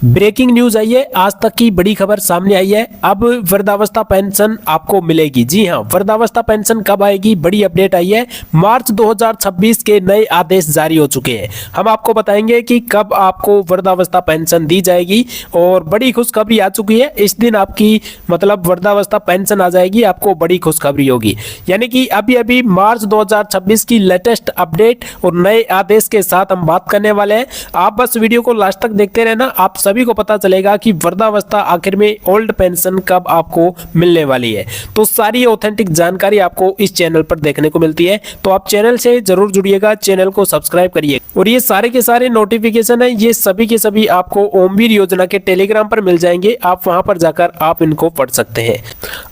Breaking news आई है, आज तक की बड़ी खबर सामने आई है। अब वृद्धावस्था पेंशन आपको मिलेगी। जी हां, वृद्धावस्था पेंशन कब आएगी, बड़ी अपडेट आई है। मार्च 2026 के नए आदेश जारी हो चुके हैं। हम आपको बताएंगे कि कब आपको वृद्धावस्था पेंशन दी जाएगी और बड़ी खुशखबरी आ चुकी है। इस दिन आपकी मतलब वृद्धावस्था पेंशन आ जाएगी, आपको बड़ी खुशखबरी होगी। यानी कि अभी अभी मार्च 2026 की लेटेस्ट अपडेट और नए आदेश के साथ हम बात करने वाले हैं। आप बस वीडियो को लास्ट तक देखते रहना, आप सभी को पता चलेगा कि वृद्धावस्था आखिर में ओल्ड पेंशन कब आपको मिलने वाली है। तो सारी ऑथेंटिक जानकारी आपको इस चैनल पर देखने को मिलती है। तो आप चैनल से जरूर जुड़िएगा, चैनल को सब्सक्राइब करिए और ये सारे के सारे नोटिफिकेशन है, ये सभी के सभी आपको ओमवीर योजना के टेलीग्राम पर मिल जाएंगे। आप वहां पर जाकर आप इनको पढ़ सकते हैं।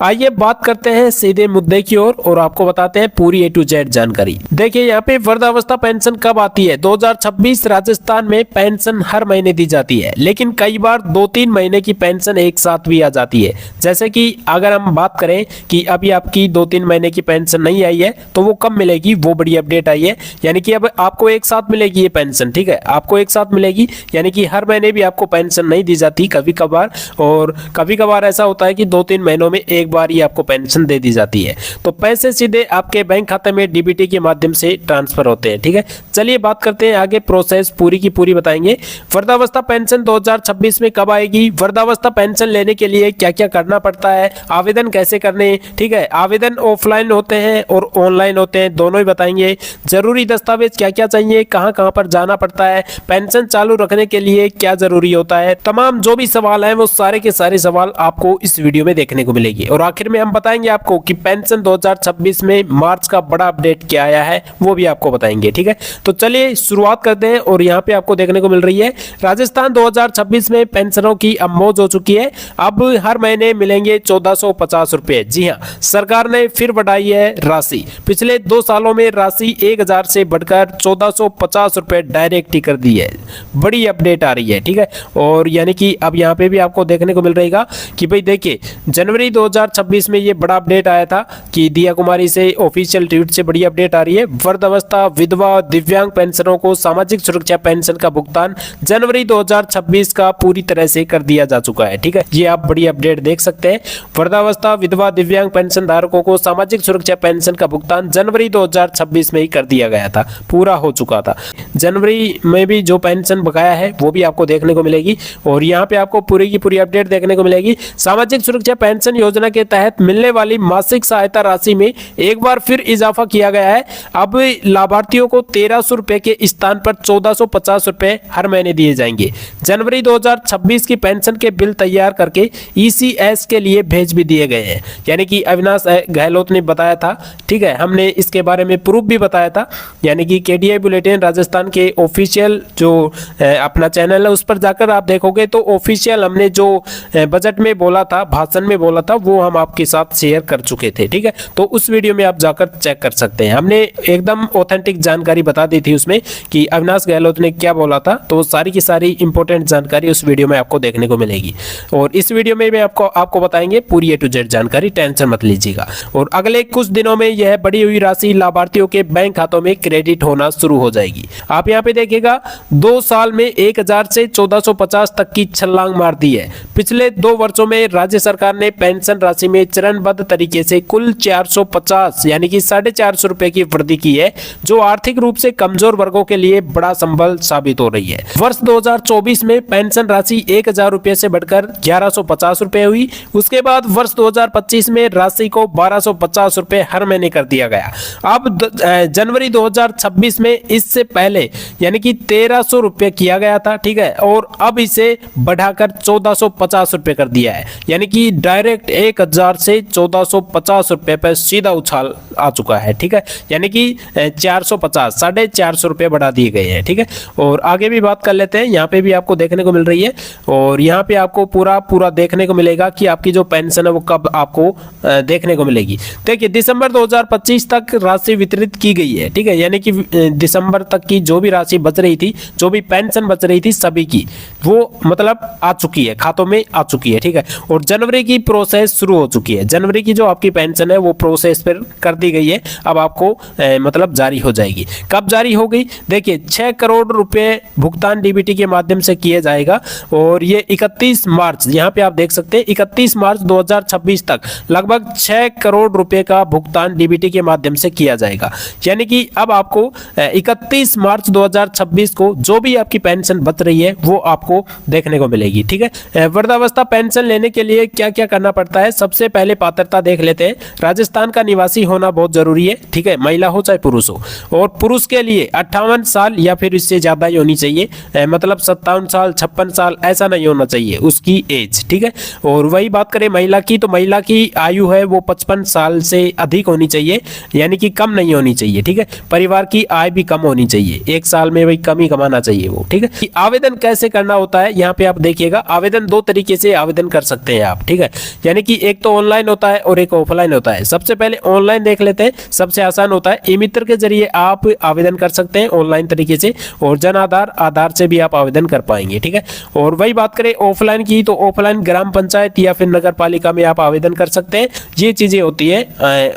आइए बात करते हैं सीधे मुद्दे की ओर और आपको बताते हैं पूरी A to Z जानकारी। देखिए यहाँ पे वृद्धावस्था पेंशन कब आती है। 2026 राजस्थान में पेंशन हर महीने दी जाती है, लेकिन कई बार 2-3 महीने की पेंशन एक साथ भी आ जाती है। जैसे कि अगर हम बात करें कि अभी आपकी 2-3 महीने की पेंशन नहीं आई है तो वो कब मिलेगी, वो बड़ी अपडेट आई है। यानी कि अब आपको एक साथ मिलेगी ये पेंशन, ठीक है, आपको एक साथ मिलेगी। यानी कि हर महीने भी आपको पेंशन नहीं दी जाती, कभी कभार, और कभी कभार ऐसा होता है कि 2-3 महीनों में एक बार ही आपको पेंशन दे दी जाती है। तो पैसे सीधे आपके बैंक खाते में डीबीटी के माध्यम से ट्रांसफर होते हैं, ठीक है। चलिए बात करते हैं आगे, प्रोसेस पूरी की पूरी बताएंगे। वृद्धावस्था पेंशन 2026 में कब आएगी, वृद्धावस्था पेंशन लेने के लिए क्या क्या करना पड़ता है, आवेदन कैसे करने, ठीक है। आवेदन ऑफलाइन होते हैं और ऑनलाइन होते हैं, दोनों ही बताएंगे। जरूरी दस्तावेज क्या क्या चाहिए, कहां कहां पर जाना पड़ता है, पेंशन चालू रखने के लिए क्या जरूरी होता है, तमाम जो भी सवाल है वो सारे के सारे सवाल आपको इस वीडियो में देखने को मिलेगी। और आखिर में हम बताएंगे आपको कि पेंशन 2026 में मार्च का बड़ा अपडेट क्या आया है, वो भी आपको बताएंगे, ठीक है। तो चलिए शुरुआत करते हैं। और यहाँ पे आपको देखने को मिल रही है राजस्थान 2026 में पेंशनों की अब मौज हो चुकी है। अब हर महीने मिलेंगे 1450 रुपए। जी हाँ, सरकार ने फिर बढ़ाई है राशि। पिछले 2 सालों में राशि 1000 से बढ़कर 1450 रुपए डायरेक्ट ही कर दी है। बड़ी अपडेट आ रही है, ठीक है। और यानी कि अब यहाँ पे भी आपको देखने को मिल रहेगा कि भाई देखिए, जनवरी 2026 में ये बड़ा अपडेट आया था कि दिया कुमारी से ऑफिशियल ट्वीट से बड़ी अपडेट आ रही है। वृद्धावस्था, विधवा, दिव्यांग पेंशनों को सामाजिक सुरक्षा पेंशन का भुगतान जनवरी 2026 का पूरी तरह से कर दिया जा चुका है, ठीक है। ये आप बड़ी अपडेट देख सकते हैं। वृद्धावस्था, विधवा, दिव्यांग पेंशन धारकों को सामाजिक सुरक्षा पेंशन का भुगतान जनवरी 2026 में ही कर दिया गया था, पूरा हो चुका था। जनवरी में भी जो पेंशन बकाया है वो भी आपको देखने को मिलेगी। और यहाँ पे आपको पूरी की पूरी अपडेट देखने को मिलेगी। सामाजिक सुरक्षा पेंशन योजना के तहत मिलने वाली मासिक सहायता राशि में एक बार फिर इजाफा किया गया है। अब लाभार्थियों को 1300 रुपए के स्थान पर 1450 रुपए हर महीने दिए जाएंगे। जनवरी 2026 की पेंशन के बिल तैयार करके ECS के लिए भेज भी दिए गए हैं। यानी कि अविनाश गहलोत ने बताया था, ठीक है, हमने इसके बारे में प्रूफ भी बताया था। यानी कि KDI बुलेटिन राजस्थान के ऑफिशियल जो अपना चैनल है उस पर जाकर आप देखोगे तो ऑफिशियल हमने जो बजट में बोला था, भाषण में बोला था, वो हम आपके साथ शेयर कर चुके थे, ठीक है। तो उस वीडियो में आप जाकर चेक कर सकते हैं। हमने एकदम ऑथेंटिक जानकारी बता दी थी उसमें कि अविनाश गहलोत ने क्या बोला था। तो सारी की सारी इंपॉर्टेंट जानकारी उस वीडियो में आपको देखने को मिलेगी। और इस वीडियो में भी आपको बताएंगे पूरी A to Z जानकारी, टेंशन मत लीजिएगा। और अगले कुछ दिनों में यह बढ़ी हुई राशि लाभार्थियों के बैंक खातों में क्रेडिट होना शुरू हो जाएगी। आप यहाँ पे देखिएगा, 2 साल में 1000 से 1450 तक की छलांग मार दी है। पिछले 2 वर्षों में राज्य सरकार ने पेंशन राशि में चरणबद्ध तरीके से कुल 450 यानी कि 450 रुपए की वृद्धि की है, जो आर्थिक रूप से कमजोर वर्गों के लिए बड़ा संबल साबित हो रही है। वर्ष 2024 में पेंशन राशि 1000 रुपए से बढ़कर 1150 रुपए हुई। उसके बाद वर्ष 2025 में राशि को 1250 रुपए हर महीने कर दिया गया। अब जनवरी 2026 में इससे पहले यानी कि 1300 रुपए किया गया था, ठीक है, और अब इसे बढ़ाकर 1450 रुपए कर दिया है। यानी कि डायरेक्ट 1000 से 1450 रुपए पर सीधा उछाल आ चुका है, ठीक है। यानी कि 450 450 रुपए बढ़ा दिए गए हैं, ठीक है। और आगे भी बात कर लेते हैं। यहाँ पे भी आपको देखने को मिल रही है और यहाँ पे आपको पूरा देखने को मिलेगा कि आपकी जो पेंशन है वो कब आपको देखने को मिलेगी। देखिए, दिसंबर 2025 तक राशि वितरित की गई है, ठीक है। यानी कि दिसंबर तक की जो भी राशि बच रही थी, जो भी पेंशन बच रही थी सभी की, वो मतलब आ चुकी है, खातों में आ चुकी है, ठीक है। और जनवरी की प्रोसेस शुरू हो चुकी है। जनवरी की जो आपकी पेंशन है वो प्रोसेस पर कर दी गई है। अब आपको मतलब जारी हो जाएगी। कब जारी हो गई, देखिए 6 करोड़ रुपए भुगतान डीबीटी के माध्यम से किए जाए आएगा। और ये 31 मार्च, यहाँ पे आप देख सकते हैं 31 मार्च 2026 तक लगभग 6 करोड़ रुपए का भुगतान डीबीटी के माध्यम से किया जाएगा। यानी कि अब आपको 31 मार्च 2026 को जो भी आपकी पेंशन बच रही है वो आपको देखने को मिलेगी। ठीक है, वृद्धावस्था पेंशन लेने के लिए क्या क्या करना पड़ता है, सबसे पहले पात्रता देख लेते हैं। राजस्थान का निवासी होना बहुत जरूरी है। ठीक है, महिला हो चाहे पुरुष हो। और पुरुष के लिए 58 साल या फिर इससे ज्यादा ही होनी चाहिए, मतलब 57 साल 56 साल ऐसा नहीं होना चाहिए उसकी एज। ठीक है, और वही बात करें महिला की, तो महिला की आयु है वो 55 साल से अधिक होनी चाहिए, यानी कि कम नहीं होनी चाहिए। ठीक है, परिवार की आय भी कम होनी चाहिए, एक साल में भाई कम ही कमाना चाहिए वो। ठीक है, आवेदन कैसे करना होता है, यहाँ पे आप देखिएगा आवेदन 2 तरीके से आवेदन कर सकते हैं आप। ठीक है, यानी कि एक तो ऑनलाइन होता है और एक ऑफलाइन होता है। सबसे पहले ऑनलाइन देख लेते हैं, सबसे आसान होता है। ई मित्र के जरिए आप आवेदन कर सकते हैं ऑनलाइन तरीके से, और जन आधार से भी आप आवेदन कर पाएंगे। ठीक है, और वही बात करें ऑफलाइन की, तो ऑफलाइन ग्राम पंचायत या फिर नगर पालिका में आप आवेदन कर सकते हैं। ये चीजें होती है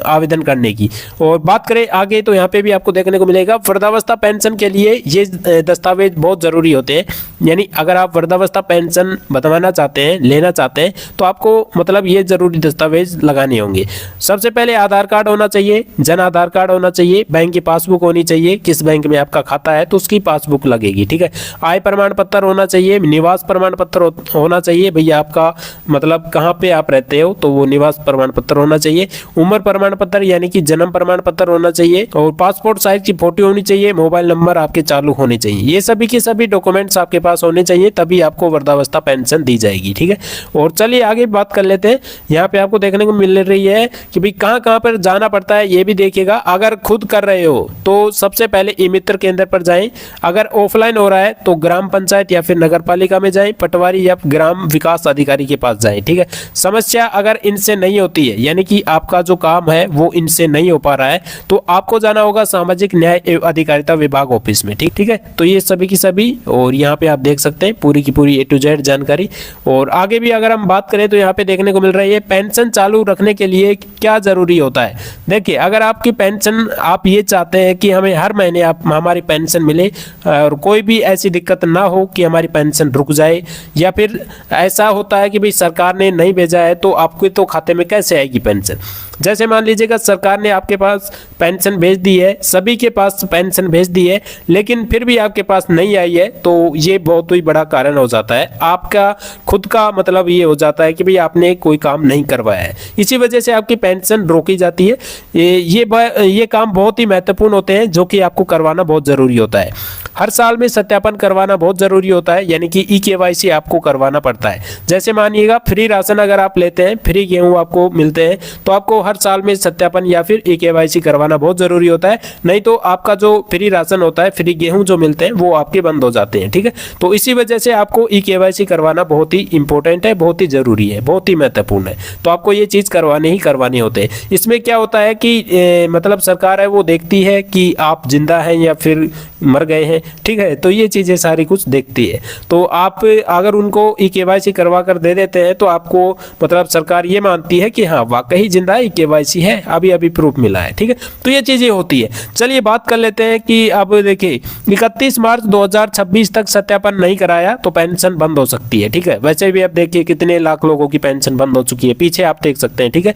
आवेदन करने की। और बात करें आगे, तो यहाँ पे भी आपको देखने को मिलेगा वृद्धावस्था पेंशन के लिए ये दस्तावेज बहुत जरूरी होते हैं। यानी अगर आप वृद्धावस्था पेंशन बनवाना चाहते हैं, लेना चाहते हैं, तो आपको मतलब ये जरूरी दस्तावेज लगाने होंगे। सबसे पहले आधार कार्ड होना चाहिए, जन आधार कार्ड होना चाहिए, बैंक की पासबुक होनी चाहिए, किस बैंक में आपका खाता है तो उसकी पासबुक लगेगी। ठीक है, आय प्रमाण पत्र होना चाहिए, निवास प्रमाण पत्र होना चाहिए, भैया आपका मतलब कहाँ पे आप रहते हो तो वो निवास प्रमाण पत्र होना चाहिए। उम्र प्रमाण पत्र यानी कि जन्म प्रमाण पत्र होना चाहिए, और पासपोर्ट साइज की फोटो होनी चाहिए, मोबाइल नंबर आपके चालू होने चाहिए। ये सभी के सभी डॉक्यूमेंट्स आपके पास होने चाहिए, तभी आपको वृद्धावस्था पेंशन दी जाएगी। ठीक है, और चलिए आगे बात कर लेते हैं। यहाँ पे आपको देखने को मिल रही है कि भाई कहाँ कहाँ पर जाना पड़ता है, ये भी देखिएगा। अगर खुद कर रहे हो तो सबसे पहले ई मित्र केंद्र पर जाएं। अगर ऑफलाइन हो रहा है तो ग्राम पंचायत या फिर नगर पालिका में जाएं, पटवारी या ग्राम विकास अधिकारी के पास जाएं। ठीक है, समस्या अगर इनसे नहीं होती है, यानी कि आपका जो काम है वो इनसे नहीं हो पा रहा है, तो आपको जाना होगा सामाजिक न्याय एवं अधिकारिता विभाग ऑफिस में। ठीक है, तो ये सभी की सभी, और यहाँ पे आप देख सकते हैं पूरी की पूरी A to Z जानकारी। और आगे भी अगर हम बात करें तो यहाँ पे देखने को मिल रही है पेंशन चालू रखने के लिए क्या जरूरी होता है। देखिए, अगर आपकी पेंशन आप ये चाहते हैं कि हमें हर महीने हमारी पेंशन मिले और कोई भी ऐसी दिक्कत ना हो कि हमारी पेंशन रुक जाए, या फिर ऐसा होता है कि भाई सरकार ने नहीं भेजा है तो आपके तो खाते में कैसे आएगी पेंशन। जैसे मान लीजिएगा सरकार ने आपके पास पेंशन भेज दी है, सभी के पास पेंशन भेज दी है, लेकिन फिर भी आपके पास नहीं आई है, तो ये बहुत ही बड़ा कारण हो जाता है। आपका खुद का मतलब ये हो जाता है कि भाई आपने कोई काम नहीं करवाया है, इसी वजह से आपकी पेंशन रोकी जाती है। ये काम बहुत ही महत्वपूर्ण होते हैं जो कि आपको करवाना बहुत जरूरी होता है। हर साल में सत्यापन करवाना बहुत जरूरी होता है, यानी कि EKYC आपको करवाना पड़ता है। जैसे मानिएगा फ्री राशन अगर आप लेते हैं, फ्री गेहूं आपको मिलते हैं, तो आपको हर साल में सत्यापन या फिर EKYC करवाना बहुत जरूरी होता है, नहीं तो आपका जो फ्री राशन होता है, फ्री गेहूं जो मिलते हैं वो आपके बंद हो जाते हैं। ठीक है, तो इसी वजह से आपको EKYC करवाना बहुत ही इंपॉर्टेंट है, बहुत ही जरूरी है, बहुत ही महत्वपूर्ण है। तो आपको ये चीज करवाने ही करवाने होते हैं। इसमें क्या होता है कि मतलब सरकार है वो देखती है कि आप जिंदा हैं या फिर मर गए हैं। ठीक है, तो ये चीजें सारी कुछ देखती है। तो आप अगर उनको EKYC करवा कर दे देते हैं तो आपको मतलब सरकार ये मानती है कि हाँ वाकई जिंदा है, EKYC है, अभी अभी प्रूफ मिला है। ठीक है, तो ये चीजें होती है। चलिए बात कर लेते हैं कि अब देखिए 31 मार्च 2026 तक सत्यापन नहीं कराया तो पेंशन बंद हो सकती है। ठीक है, वैसे भी अब देखिए कितने लाख लोगों की पेंशन बंद हो चुकी है, पीछे आप देख सकते हैं। ठीक है,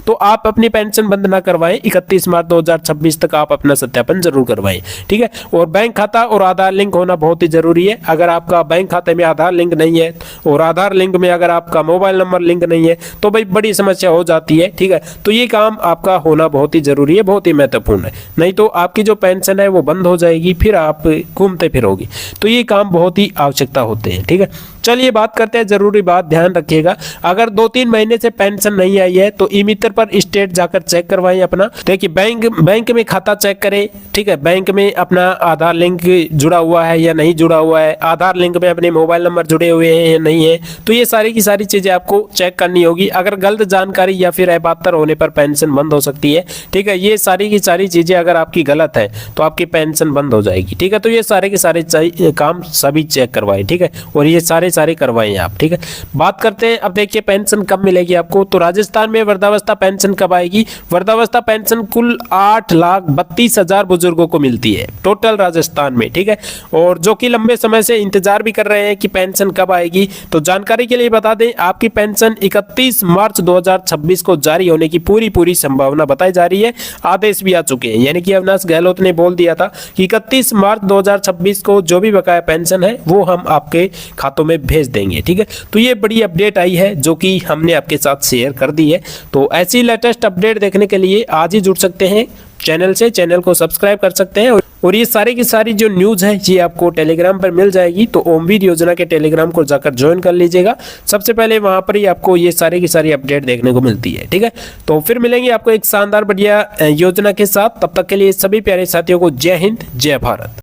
तो आप अपनी पेंशन बंद ना करवाएं, 31 मार्च 2026 तक आप अपना सत्यापन जरूर करवाएं। ठीक है, और बैंक खाता और आधार लिंक होना बहुत ही जरूरी है। अगर आपका बैंक खाते में आधार लिंक नहीं है और आधार लिंक में अगर आपका मोबाइल नंबर लिंक नहीं है तो भाई बड़ी समस्या हो जाती है। ठीक है, तो ये काम आपका होना बहुत ही जरूरी है, बहुत ही महत्वपूर्ण है, नहीं तो आपकी जो पेंशन है वो बंद हो जाएगी, फिर आप घूमते फिरोगे। तो ये काम बहुत ही आवश्यकता होते हैं। ठीक है, चलिए बात करते हैं, जरूरी बात ध्यान रखिएगा। अगर 2-3 महीने से पेंशन नहीं आई है तो ई मित्र पर स्टेट जाकर चेक करवाएं अपना। देखिए बैंक में खाता चेक करें। ठीक है, बैंक में अपना आधार लिंक जुड़ा हुआ है या नहीं जुड़ा हुआ है, आधार लिंक में अपने मोबाइल नंबर जुड़े हुए हैं या नहीं है, तो ये सारी की सारी चीजें आपको चेक करनी होगी। अगर गलत जानकारी या फिर अपात्र होने पर पेंशन बंद हो सकती है। ठीक है, ये सारी की सारी चीजें अगर आपकी गलत है तो आपकी पेंशन बंद हो जाएगी। ठीक है, तो ये सारे के सारे काम सभी चेक करवाएं। ठीक है, और ये सारे सारे करवाएं आप, ठीक है। बात करते हैं अब देखिए पेंशन कब मिलेगी आपको। तो राजस्थान में वृद्धावस्था पेंशन कब आएगी। वृद्धावस्था पेंशन कुल 8,32,000 बुजुर्गों को मिलती है टोटल राजस्थान में, ठीक है। और जो कि लंबे समय से इंतजार भी कर रहे हैं कि पेंशन कब आएगी। तो जानकारी के लिए बता दें आपकी पेंशन 31 मार्च 2026 को जारी होने की पूरी संभावना बताई जा रही है। आदेश भी आ चुके हैं, यानी कि अविनाश गहलोत ने बोल दिया था कि 31 मार्च 2026 को जो भी बकाया पेंशन है वो हम आपके खातों में भेज देंगे, ठीक है। तो ये बड़ी अपडेट आई है जो कि हमने आपके साथ शेयर कर दी है। तो ऐसी लेटेस्ट अपडेट देखने के लिए आज ही जुड़ सकते हैं चैनल से, चैनल को सब्सक्राइब कर सकते हैं। और ये सारी की सारी जो न्यूज़ है ये आपको टेलीग्राम पर मिल जाएगी। तो ओमवीर योजना के टेलीग्राम को जाकर ज्वाइन कर लीजिएगा, सबसे पहले वहां पर ही आपको ये सारी की सारी अपडेट देखने को मिलती है, ठीक है। तो फिर मिलेंगे आपको एक शानदार बढ़िया योजना के साथ। तब तक के लिए सभी प्यारे साथियों को जय हिंद, जय भारत।